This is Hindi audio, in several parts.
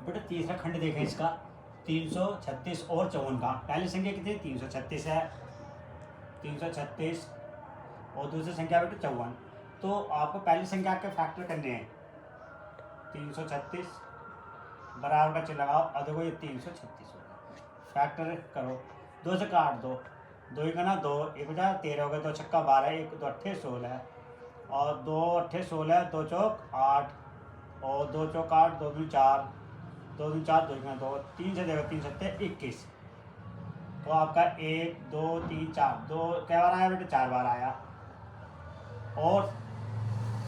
बेटा तीसरा खंड देखें इसका 336 और 54 का। पहली संख्या कितनी 336 है, 336 और दूसरी संख्या बेटा 54। तो आपको पहली संख्या के फैक्टर करने हैं। 336 बराबर का चिन्ह लगाओ और देखो ये 336 होगा। फैक्टर करो, 2 से काट दो, 2 ही ना 2, 1 बजा 13 हो गया, 2 छक्का 12, 1 2 अट्ठे 16 और 2 अट्ठे 16, 2 चौक 8 और 2 चौक 8, 2 दूनी 4, 2 दूनी 4, 2 1 2, 3 से देखो 3 सत्ते 21। तो आपका 1 2 3 4, 2 क्या बार आया बेटा 4 बार आया। और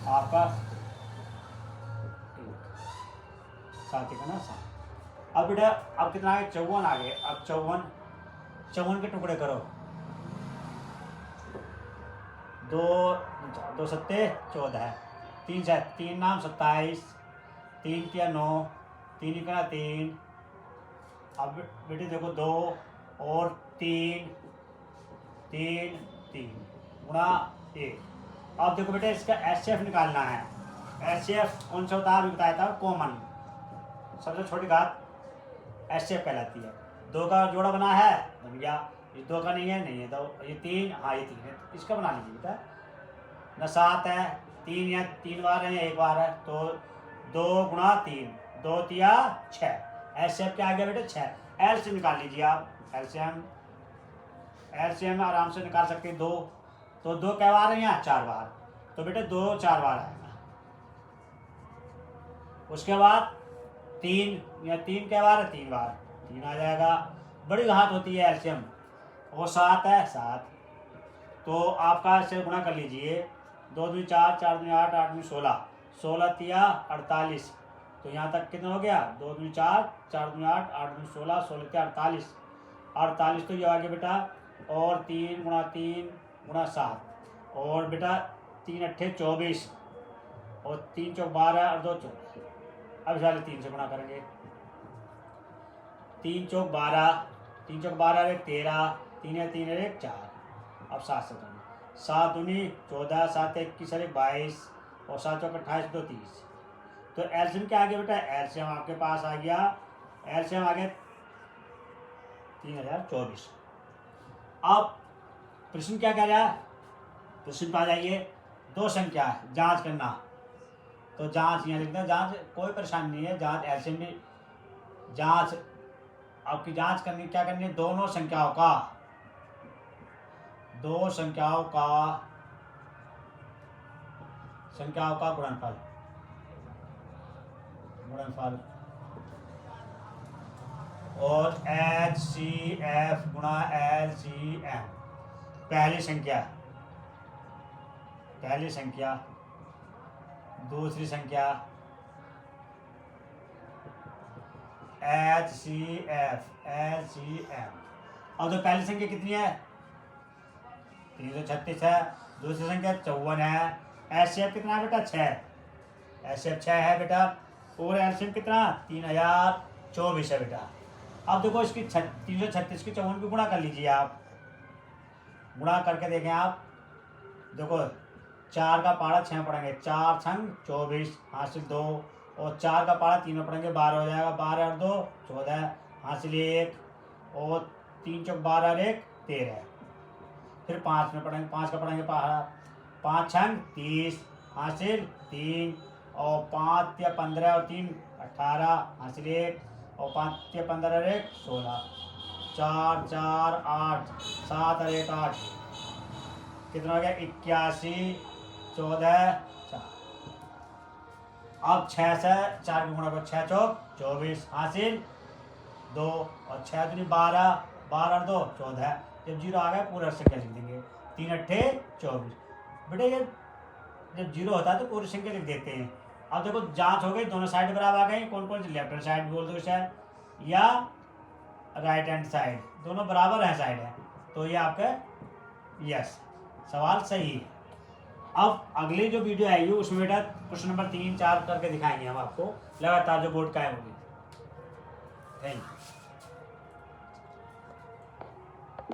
आपका साथ का ना 7। अब बेटा अब कितना है 54 आ गए। अब 54 के टुकड़े करो, 2 सत्ते 14, 3 से 3 नाम 27, 3 तिया 9, 3 का 3। अब बेटे देखो 2 और 3 3 3 गुणा 1। अब देखो बेटे इसका एचसीएफ निकालना है। एचसीएफ कौन सा होता है अभी बताया था, कॉमन सबसे छोटी घात एचसीएफ कहलाती है। 2 का जोड़ा बना है बन गया, ये 2 का नहीं है तो ये 3, हाँ ये 3 है, इसका बना लीजिए बेटा। न 7 है, 3 या 3 बार है या 1 बार है, तो 2 गुणा 3, 2 तिया 6। एचसीएफ क्या आ गया बेटे 6। एलसीएम निकाल लीजिए आप। एलसीएम आराम से निकाल सकते हैं 2, तो 2 क्या बार है यहाँ 4 बार, तो बेटे 2 4 बार आएगा। उसके बाद 3 या 3 क्या बार है 3 बार, 3 आ जाएगा। बड़ी घात होती है एलसीएम। और 7 है 7, तो आपका इससे गुणा कर लीजिए, 2 दूनी 4, 4 दूनी 8, 8 दूनी 16, 16 तिया 48। तो यहाँ तक कितना हो गया 2 दूनी 4, 4 दूनी 8, 8 दूनी 16, 16 तिया 48, 48 तो ये आ गया बेटा। और 3 गुणा 3 गुणा 7 और बेटा 3 अट्ठे 24 और 3 चौक 12 और 2 14। अब इस वाले 3 से गुणा करेंगे, 3 चौक 12, 3 चौक 12 एक 13, 3 है 3 एक 4। अब 7 से करेंगे, 7 दूनी 14, 7 21 एक 22 और 7 चौक 28, 2 30। तो एलसीएम क्या आ गया बेटा, एलसीएम आपके पास आ गया, एलसीएम आ गया 3024। अब प्रश्न क्या कह रहा है, प्रश्न पे आ जाइए। 2 संख्या है, जांच करना, तो जांच यहाँ लिखना, जांच कोई परेशानी नहीं है, जांच एलसीएम भी जांच आपकी जांच करनी, क्या करनी है, दोनों संख्याओं का, 2 संख्याओं का गुणनफल और HCF गुणा LCM। पहली संख्या, दूसरी संख्या HCF LCM। अब तो पहली संख्या कितनी है 336 है, दूसरी संख्या 54 है। एचसीएफ कितना है बेटा 6, एचसीएफ 6 है बेटा। और एलसीएम कितना 3024 है बेटा। अब देखो इसकी 336 की 54 की गुणा कर लीजिए आप, गुणा करके देखें आप, देखो 4 का पारा 6 पढ़ेंगे, 4 छंग 24 हासिल 2 और 4 का पारा 3 में पढ़ेंगे 12 हो जाएगा, 12 और 2 14 हासिल 1 और 3 चौक 12 और 1 13। फिर 5 में पढ़ेंगे, 5 का पढ़ेंगे पारा, 5 छंग 30 हासिल 3 और 5 या 15 और 3 18 हासिल 1 और 5 या 15 और 1 16, 4 4 8 7 और 1 8, कितना हो गया 81 14 4। अब 6 से 4 की गुणा को 6 चौक 24 हासिल 2 और 6 दूनी 12, 12 और 2 14। जब 0 आ गया पूरा संख्या लिख देंगे, 3 अट्ठे 24। बेटे ये जब 0 होता है तो पूरी संख्या लिख देते हैं। अब देखो जांच हो गई, दोनों साइड बराबर आ गई, कौन कौन सी लेफ्ट हैंड साइड बोल दो शायद या राइट हैंड साइड, दोनों बराबर है साइड है, तो ये आपका यस सवाल सही है। अब अगली जो वीडियो आएगी उसमें बेटा क्वेश्चन नंबर 3 4 करके दिखाएंगे हम आपको लगातार, जो बोर्ड का है वो भी। Thank you.